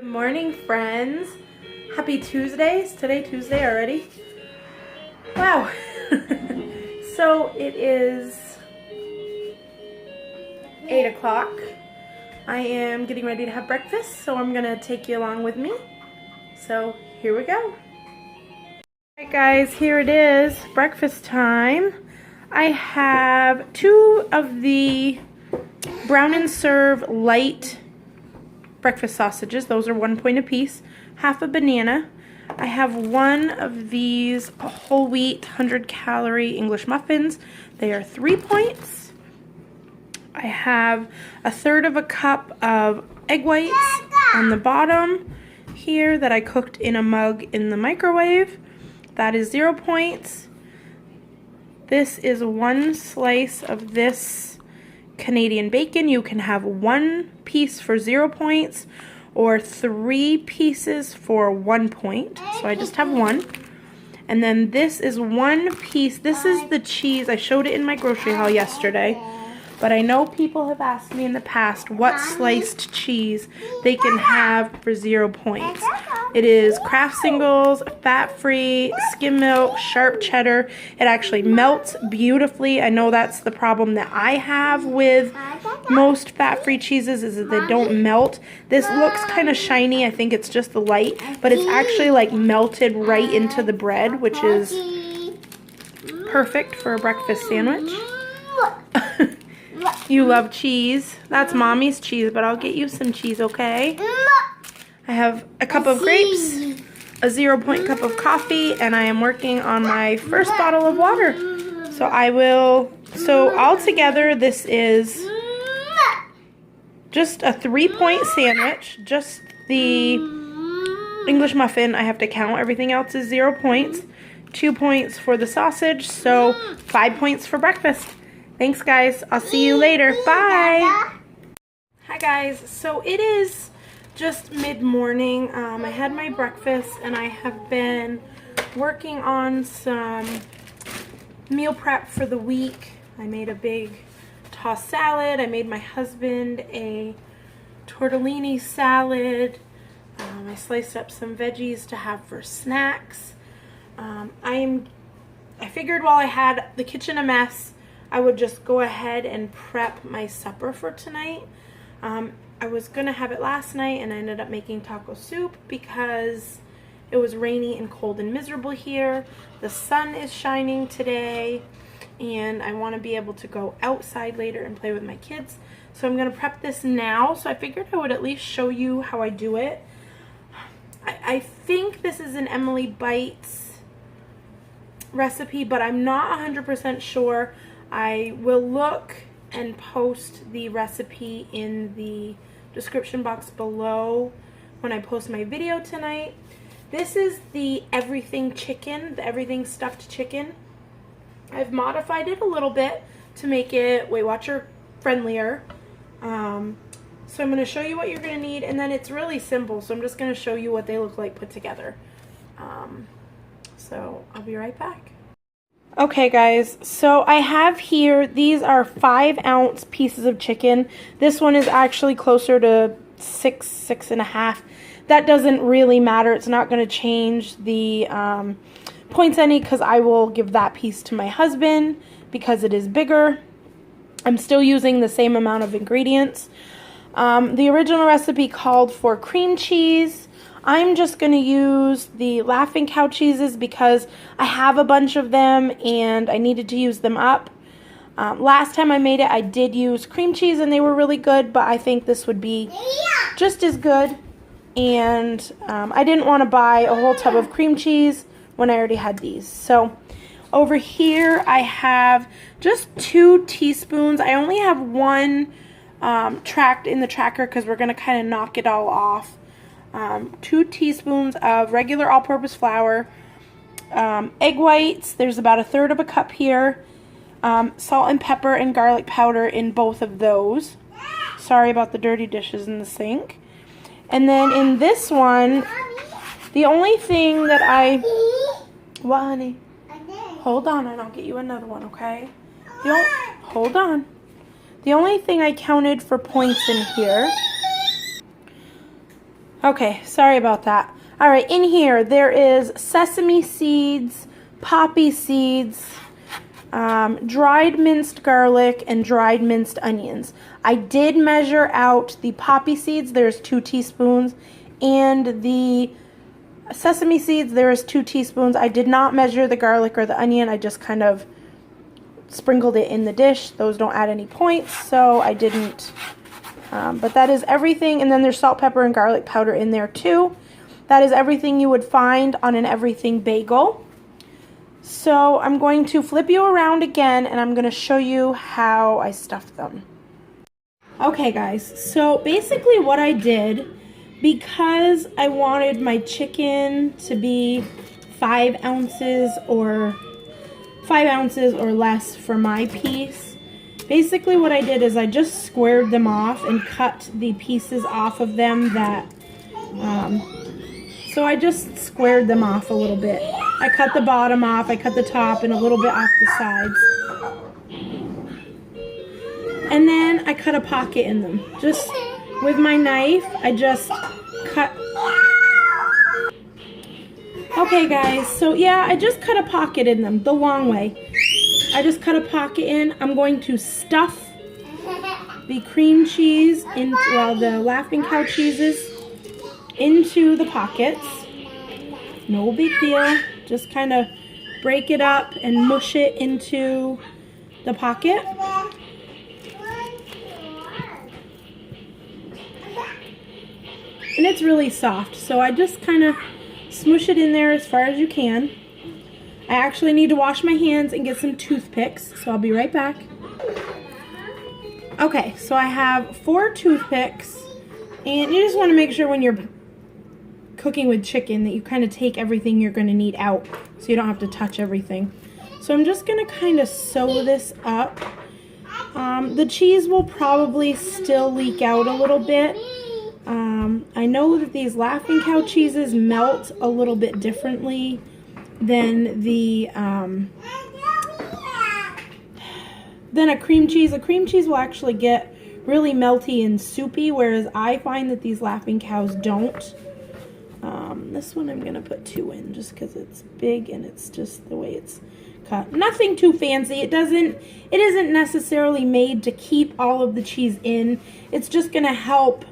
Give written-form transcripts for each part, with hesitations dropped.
Good morning, friends. Happy Tuesday. Is today Tuesday already? Wow. So it is 8 o'clock. I am getting ready to have breakfast, so I'm going to take you along with me. So here we go. Alright guys, here it is, breakfast time. I have 2 of the Brown and Serve light breakfast sausages. Those are 1 point apiece. Half a banana. I have 1 of these whole wheat 100-calorie English muffins. They are 3 points. I have 1/3 of a cup of egg whites on the bottom here that I cooked in a mug in the microwave. That is 0 points. This is 1 slice of this Canadian bacon. You can have 1 piece for 0 points or 3 pieces for 1 point. So I just have 1. And then this is 1 piece. This is the cheese. I showed it in my grocery haul yesterday. But I know people have asked me in the past what sliced cheese they can have for 0 points. It is Kraft Singles, fat-free, skim milk, sharp cheddar. It actually melts beautifully. I know that's the problem that I have with most fat-free cheeses is that they don't melt. This looks kind of shiny. I think it's just the light, but it's actually like melted right into the bread, which is perfect for a breakfast sandwich. You love cheese. That's Mommy's cheese, but I'll get you some cheese, okay? I have a cup of grapes, a 0 point cup of coffee, and I am working on my first bottle of water. So altogether this is just a 3 point sandwich. Just the English muffin I have to count. Everything else is 0 points. 2 points for the sausage, so 5 points for breakfast. Thanks guys, I'll see you later. Bye! Hi guys, so it is just mid-morning. I had my breakfast and I have been working on some meal prep for the week. I made a big tossed salad. I made my husband a tortellini salad. I sliced up some veggies to have for snacks. I figured while I had the kitchen a mess, I would just go ahead and prep my supper for tonight. I was going to have it last night and I ended up making taco soup because it was rainy and cold and miserable here. The sun is shining today and I want to be able to go outside later and play with my kids. So I'm going to prep this now. So I figured I would at least show you how I do it. I think this is an Emily Bites recipe, but I'm not 100% sure. I will look and post the recipe in the description box below when I post my video tonight. This is the everything chicken, the everything stuffed chicken. I've modified it a little bit to make it Weight Watcher friendlier. So I'm going to show you what you're going to need, and then it's really simple, so I'm just going to show you what they look like put together. So I'll be right back. Okay guys, so I have here, these are 5-ounce pieces of chicken. This one is actually closer to 6.5. That doesn't really matter. It's not going to change the points any because I will give that piece to my husband because it is bigger. I'm still using the same amount of ingredients. The original recipe called for cream cheese. I'm just going to use the Laughing Cow cheeses because I have a bunch of them and I needed to use them up. Last time I made it, I did use cream cheese and they were really good, but I think this would be just as good. And I didn't want to buy a whole tub of cream cheese when I already had these. So over here I have just 2 teaspoons. I only have 1 tracked in the tracker because we're going to kind of knock it all off. 2 teaspoons of regular all-purpose flour, egg whites, there's about 1/3 of a cup here, salt and pepper and garlic powder in both of those. Sorry about the dirty dishes in the sink. And then in this one, the only thing that what honey? Hold on and I'll get you another one, okay? Hold on. The only thing I counted for points in here Okay, sorry about that. All right, in here there is sesame seeds, poppy seeds, dried minced garlic, and dried minced onions. I did measure out the poppy seeds. There's 2 teaspoons, and the sesame seeds, there is 2 teaspoons. I did not measure the garlic or the onion. I just kind of sprinkled it in the dish. Those don't add any points, so I didn't. But that is everything. And then there's salt, pepper, and garlic powder in there too. That is everything you would find on an everything bagel. So I'm going to flip you around again, and I'm going to show you how I stuffed them. Okay guys, so basically what I did, because I wanted my chicken to be 5 ounces or less for my piece, basically what I did is I just squared them off and cut the pieces off of them that, so I just squared them off a little bit. I cut the bottom off, I cut the top, and a little bit off the sides. And then I cut a pocket in them. Just with my knife, I just cut. Okay guys, so yeah, I just cut a pocket in them the long way. I just cut a pocket in. I'm going to stuff the cream cheese, the Laughing Cow cheeses into the pockets. No big deal. Just kind of break it up and mush it into the pocket. And it's really soft, so I just kind of smoosh it in there as far as you can. I actually need to wash my hands and get some toothpicks, so I'll be right back. Okay, so I have 4 toothpicks, and you just want to make sure when you're cooking with chicken that you kind of take everything you're going to need out so you don't have to touch everything. So I'm just going to kind of sew this up. The cheese will probably still leak out a little bit. I know that these Laughing Cow cheeses melt a little bit differently than a cream cheese. A cream cheese will actually get really melty and soupy, whereas I find that these Laughing Cows don't. This one I'm going to put 2 in just because it's big and it's just the way it's cut. Nothing too fancy. It isn't necessarily made to keep all of the cheese in. It's just going to help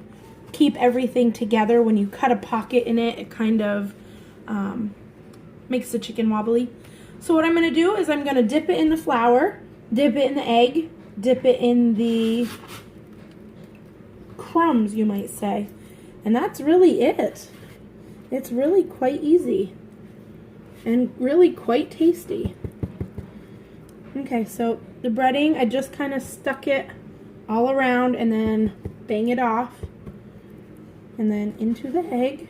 keep everything together. When you cut a pocket in it, it kind of makes the chicken wobbly. So what I'm going to do is I'm going to dip it in the flour, dip it in the egg, dip it in the crumbs, you might say. And that's really it. It's really quite easy and really quite tasty. Okay, so the breading, I just kind of stuck it all around and then bang it off. And then into the egg.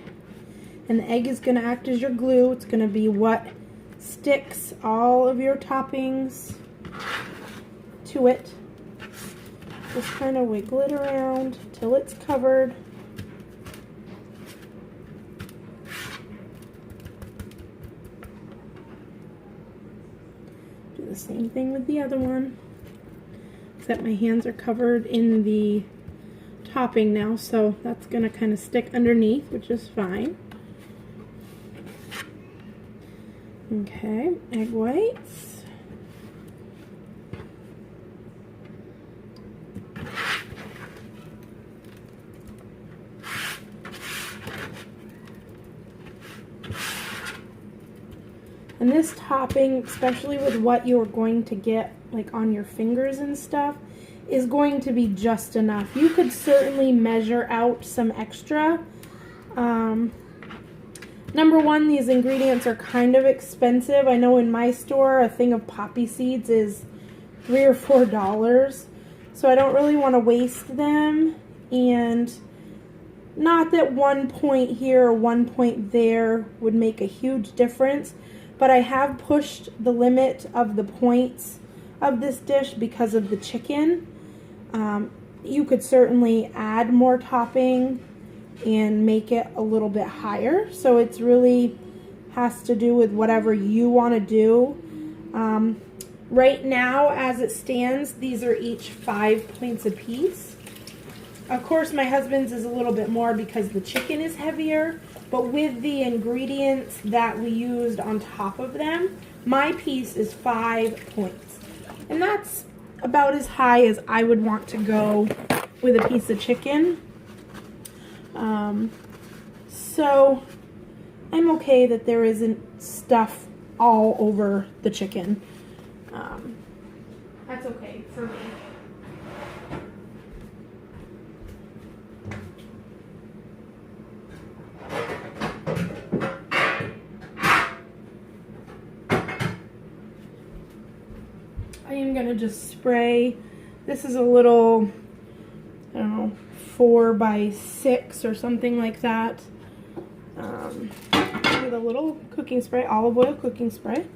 And the egg is going to act as your glue. It's going to be what sticks all of your toppings to it. Just kind of wiggle it around till it's covered. Do the same thing with the other one. Except my hands are covered in the topping now, so that's going to kind of stick underneath, which is fine. Okay, egg whites. And this topping, especially with what you're going to get like on your fingers and stuff, is going to be just enough. You could certainly measure out some extra. Number one, these ingredients are kind of expensive. I know in my store a thing of poppy seeds is $3 or $4, so I don't really want to waste them. And not that 1 point here or 1 point there would make a huge difference, but I have pushed the limit of the points of this dish because of the chicken. You could certainly add more topping and make it a little bit higher. So it's really has to do with whatever you want to do. Right now, as it stands, these are each 5 points apiece. Of course, my husband's is a little bit more because the chicken is heavier, but with the ingredients that we used on top of them, my piece is 5 points. And that's about as high as I would want to go with a piece of chicken. So I'm okay that there isn't stuff all over the chicken. That's okay for me. I am gonna just spray. This is a little, I don't know, 4 by 6 or something like that. With a little cooking spray, olive oil cooking spray.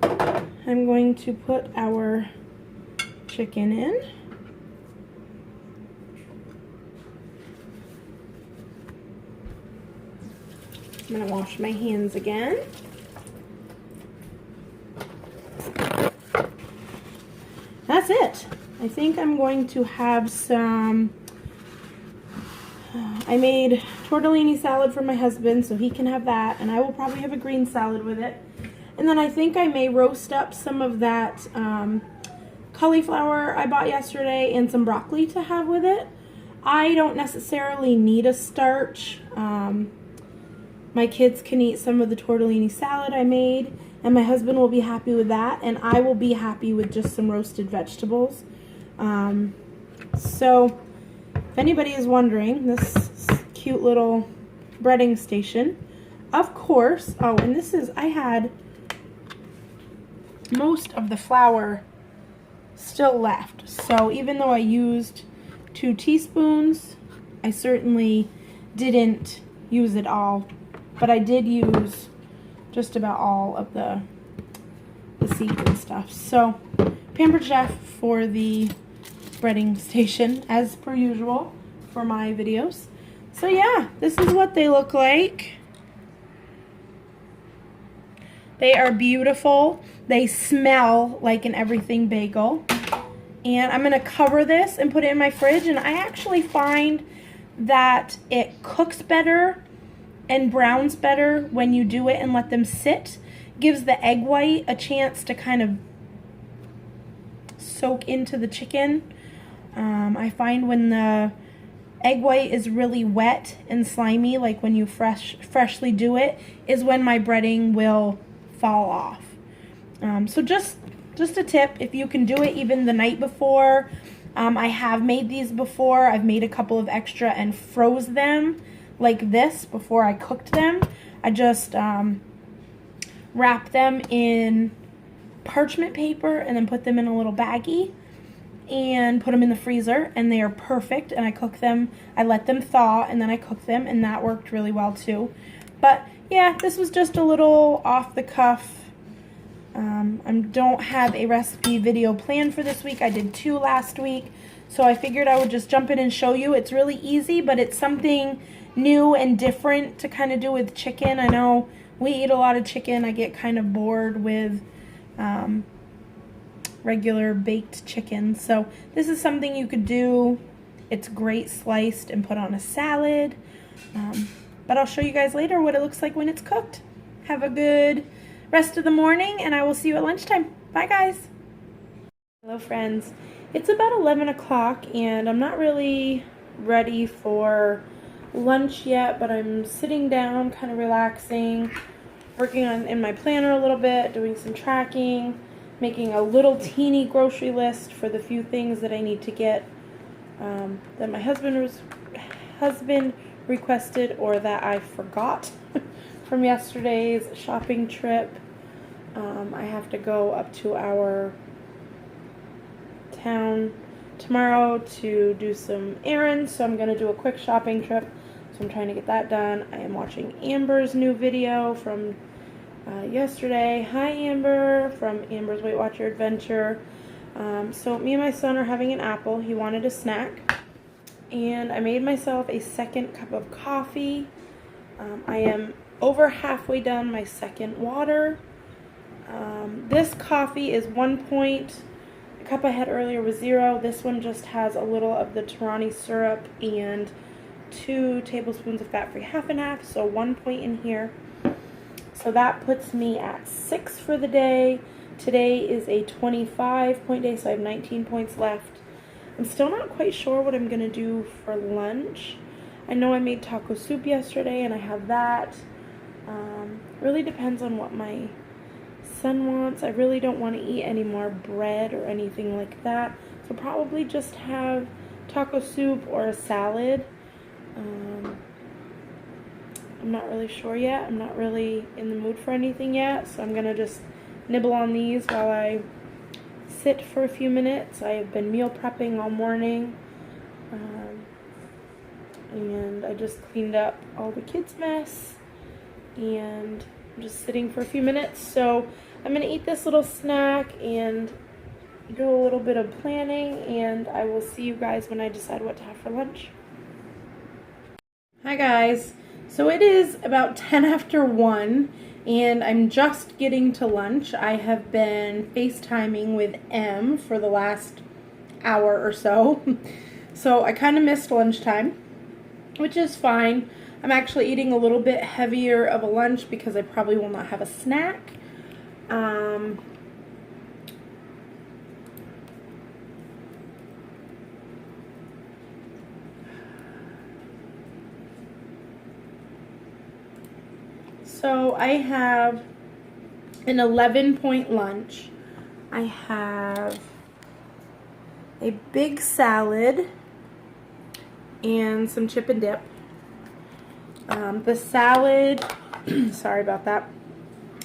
I'm going to put our chicken in. I'm going to wash my hands again. That's it. I think I'm going to have some, I made tortellini salad for my husband, so he can have that, and I will probably have a green salad with it. And then I think I may roast up some of that cauliflower I bought yesterday and some broccoli to have with it. I don't necessarily need a starch. My kids can eat some of the tortellini salad I made, and my husband will be happy with that, and I will be happy with just some roasted vegetables. So if anybody is wondering, this cute little breading station, of course, oh, and this is, I had most of the flour still left. So even though I used 2 teaspoons, I certainly didn't use it all, but I did use just about all of the seeds and stuff. So Pampered Chef for the breading station, as per usual for my videos. So yeah, this is what they look like. They are beautiful. They smell like an everything bagel. And I'm gonna cover this and put it in my fridge, and I actually find that it cooks better and browns better when you do it and let them sit. Gives the egg white a chance to kind of soak into the chicken. I find when the egg white is really wet and slimy, like when you freshly do it, is when my breading will fall off. So just a tip, if you can do it even the night before. I have made these before. I've made a couple of extra and froze them like this before I cooked them. I just wrap them in parchment paper and then put them in a little baggie and put them in the freezer, and they are perfect. And I cook them, I let them thaw, and then I cook them, and that worked really well too. But yeah, this was just a little off the cuff. I don't have a recipe video planned for this week. I did 2 last week, so I figured I would just jump in and show you. It's really easy, but it's something new and different to kind of do with chicken. I know we eat a lot of chicken. I get kind of bored with regular baked chicken. So this is something you could do. It's great sliced and put on a salad. But I'll show you guys later what it looks like when it's cooked. Have a good rest of the morning, and I will see you at lunchtime. Bye, guys. Hello, friends. It's about 11 o'clock, and I'm not really ready for lunch yet, but I'm sitting down, kind of relaxing, working in my planner a little bit, doing some tracking, making a little teeny grocery list for the few things that I need to get that my husband requested or that I forgot from yesterday's shopping trip. I have to go up to our town tomorrow to do some errands, so I'm going to do a quick shopping trip. So I'm trying to get that done. I am watching Amber's new video from yesterday. Hi, Amber, from Amber's Weight Watcher Adventure. So me and my son are having an apple. He wanted a snack. And I made myself a second cup of coffee. I am over halfway done my second water. This coffee is 1 point. I cup I had earlier was 0. This one just has a little of the Torani syrup and 2 tablespoons of fat-free half and half, so 1 point in here. So that puts me at 6 for the day. Today is a 25-point day, so I have 19 points left. I'm still not quite sure what I'm going to do for lunch. I know I made taco soup yesterday, and I have that. Really depends on what my son wants. I really don't want to eat any more bread or anything like that. So probably just have taco soup or a salad. I'm not really sure yet. I'm not really in the mood for anything yet, so I'm going to just nibble on these while I sit for a few minutes. I have been meal prepping all morning, and I just cleaned up all the kids' mess, and I'm just sitting for a few minutes. So I'm going to eat this little snack and do a little bit of planning, and I will see you guys when I decide what to have for lunch. Hi guys, so it is about 10 after 1 and I'm just getting to lunch. I have been FaceTiming with Em for the last hour or so. So I kind of missed lunchtime, which is fine. I'm actually eating a little bit heavier of a lunch because I probably will not have a snack. So I have an 11-point lunch. I have a big salad and some chip and dip. The salad, sorry about that.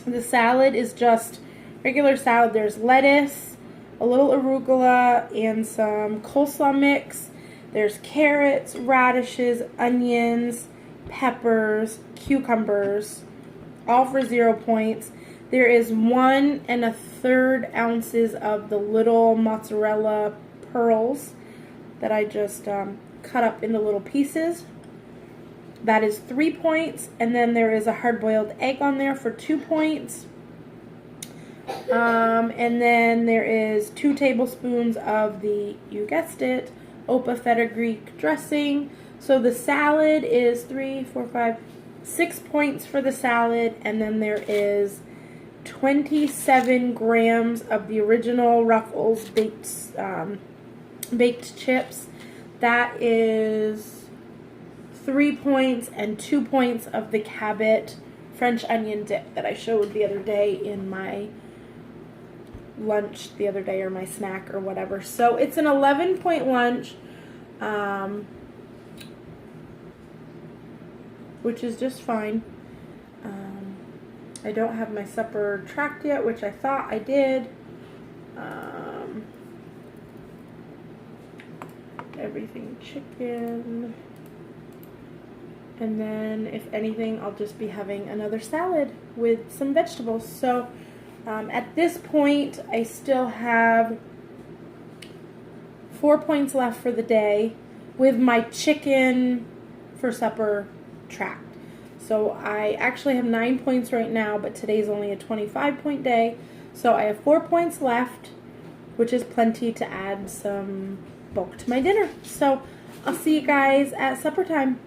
The salad is just regular salad. There's lettuce, a little arugula, and some coleslaw mix. There's carrots, radishes, onions, peppers, cucumbers, all for 0 points. There is 1 1/3 ounces of the little mozzarella pearls that I just cut up into little pieces. That is 3 points. And then there is a hard-boiled egg on there for 2 points. And then there is 2 tablespoons of the, you guessed it, Opa Feta Greek dressing. So the salad is 6 points for the salad, and then there is 27 grams of the original Ruffles baked chips. That is 3 points, and 2 points of the Cabot French onion dip that I showed the other day in my lunch the other day, or my snack or whatever. So it's an 11-point lunch. Which is just fine. I don't have my supper tracked yet, which I thought I did. Everything chicken. And then, if anything, I'll just be having another salad with some vegetables. So, at this point, I still have 4 points left for the day with my chicken for supper tracked. So I actually have 9 points right now, but today's only a 25-point day. So I have 4 points left, which is plenty to add some bulk to my dinner. So I'll see you guys at supper time.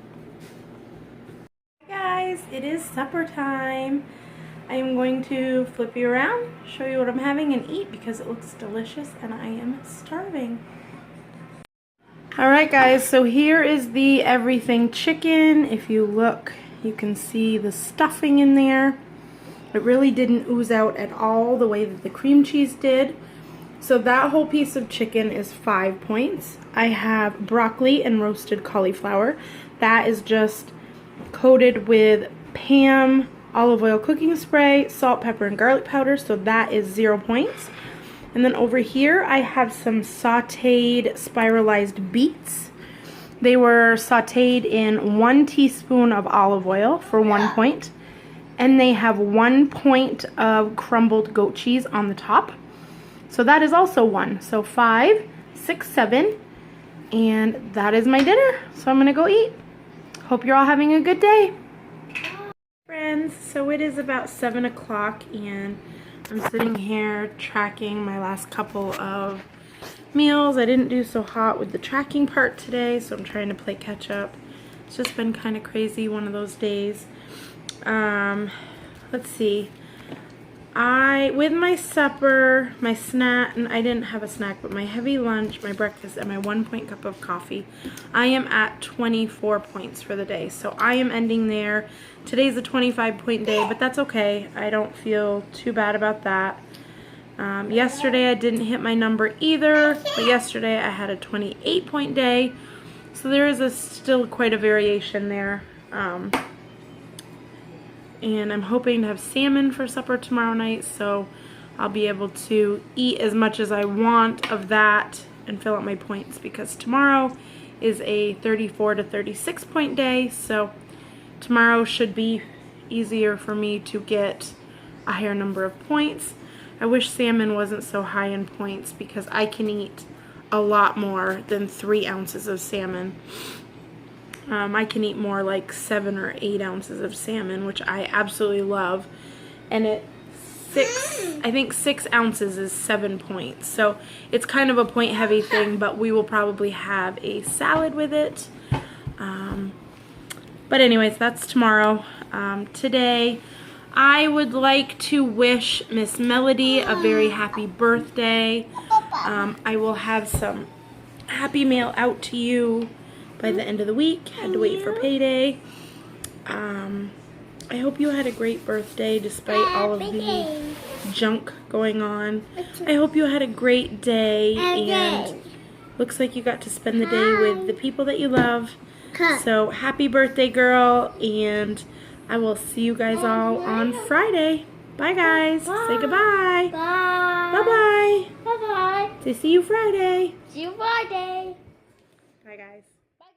Hi guys, it is supper time. I am going to flip you around, show you what I'm having, and eat because it looks delicious and I am starving. Alright guys, so here is the everything chicken. If you look, you can see the stuffing in there. It really didn't ooze out at all the way that the cream cheese did. So that whole piece of chicken is 5 points. I have broccoli and roasted cauliflower. That is just coated with Pam olive oil cooking spray, salt, pepper, and garlic powder. So that is 0 points. And then over here I have some sauteed spiralized beets. They were sauteed in 1 teaspoon of olive oil for 1 point. And they have 1 point of crumbled goat cheese on the top. So that is also 1. So 5, 6, 7. And that is my dinner. So I'm going to go eat. Hope you're all having a good day. Friends, so it is about 7 o'clock and I'm sitting here tracking my last couple of meals. I didn't do so hot with the tracking part today, so I'm trying to play catch up. It's just been kind of crazy, one of those days. Let's see. With my supper, my snack, and I didn't have a snack, but my heavy lunch, my breakfast, and my 1 point cup of coffee, I am at 24 points for the day. So I am ending there. Today's a 25-point day, but that's okay. I don't feel too bad about that. Yesterday I didn't hit my number either, but yesterday I had a 28-point day. So there is still quite a variation there. And I'm hoping to have salmon for supper tomorrow night, so I'll be able to eat as much as I want of that and fill up my points, because tomorrow is a 34 to 36 point day, so tomorrow should be easier for me to get a higher number of points. I wish salmon wasn't so high in points, because I can eat a lot more than 3 ounces of salmon. I can eat more like 7 or 8 ounces of salmon, which I absolutely love. And I think 6 ounces is 7 points. So it's kind of a point heavy thing, but we will probably have a salad with it. But anyways, that's tomorrow. Today, I would like to wish Miss Melody a very happy birthday. I will have some happy mail out to you by the end of the week. Had to wait for payday. I hope you had a great birthday despite all of the junk going on. I hope you had a great day, and looks like you got to spend the day with the people that you love. So happy birthday, girl, and I will see you guys all on Friday. Bye, guys. Bye. Say goodbye. Bye. Bye-bye. Bye-bye. Say see you Friday. See you Friday. Bye, guys.